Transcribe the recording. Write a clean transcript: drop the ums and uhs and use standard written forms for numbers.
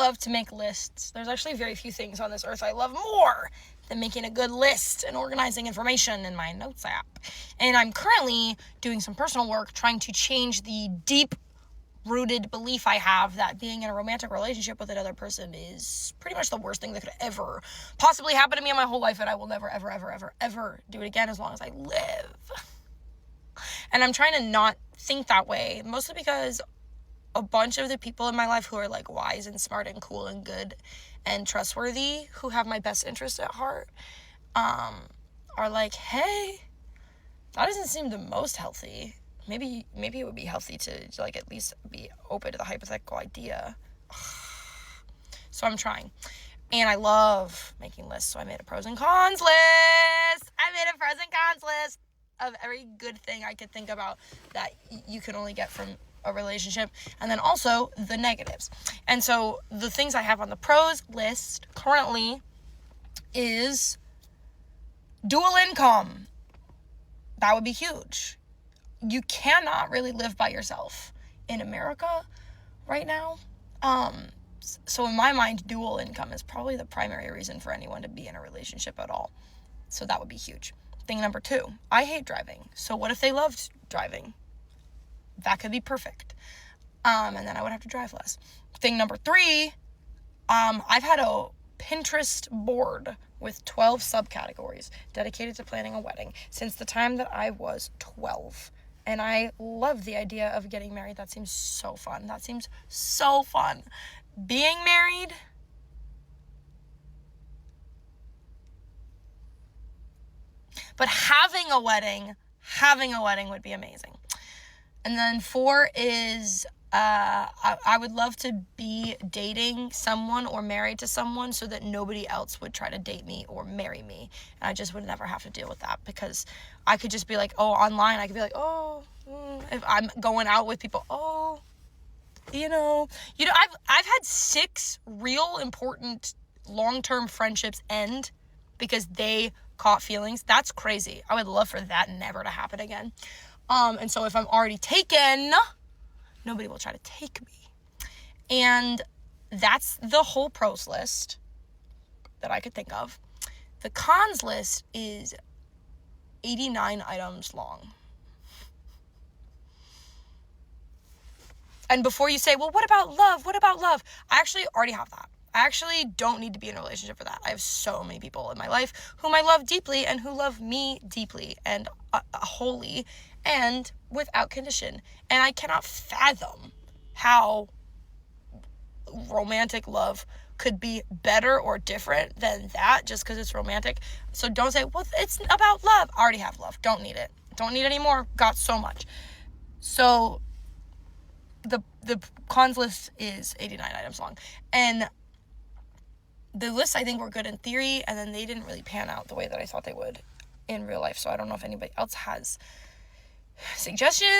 love to make lists. There's actually very few things on this earth I love more than making a good list and organizing information in my notes app. And I'm currently doing some personal work trying to change the deep-rooted belief I have that being in a romantic relationship with another person is pretty much the worst thing that could ever possibly happen to me in my whole life, and I will never, ever, ever, ever, ever do it again as long as I live. And I'm trying to not think that way, mostly because a bunch of the people in my life who are like wise and smart and cool and good and trustworthy, who have my best interest at heart, are like, hey, that doesn't seem the most healthy. Maybe it would be healthy to like at least be open to the hypothetical idea. So I'm trying. And I love making lists. So I made a pros and cons list. Of every good thing I could think about that you can only get from a relationship, and then also the negatives. And so the things I have on the pros list currently is dual income. That would be huge. You cannot really live by yourself in America right now. So in my mind, dual income is probably the primary reason for anyone to be in a relationship at all. So that would be huge. Thing number 2, I hate driving. So what if they loved driving? That could be perfect. And then I would have to drive less. Thing number 3, I've had a Pinterest board with 12 subcategories dedicated to planning a wedding since the time that I was 12. And I love the idea of getting married. That seems so fun. Being married, but having a wedding would be amazing. And then 4 is I would love to be dating someone or married to someone so that nobody else would try to date me or marry me. And I just would never have to deal with that, because I could just be like, online, I could be like, if I'm going out with people, I've had 6 real important long-term friendships end because they caught feelings. That's crazy. I would love for that never to happen again. And so if I'm already taken, nobody will try to take me. And that's the whole pros list that I could think of. The cons list is 89 items long. And before you say, well, what about love? I actually already have that. I actually don't need to be in a relationship for that. I have so many people in my life whom I love deeply and who love me deeply and wholly and without condition. And I cannot fathom how romantic love could be better or different than that just because it's romantic. So don't say, well, it's about love. I already have love. Don't need it. Don't need any more. Got so much. So the cons list is 89 items long. And the lists, I think, were good in theory, and then they didn't really pan out the way that I thought they would in real life. So I don't know if anybody else has suggestions.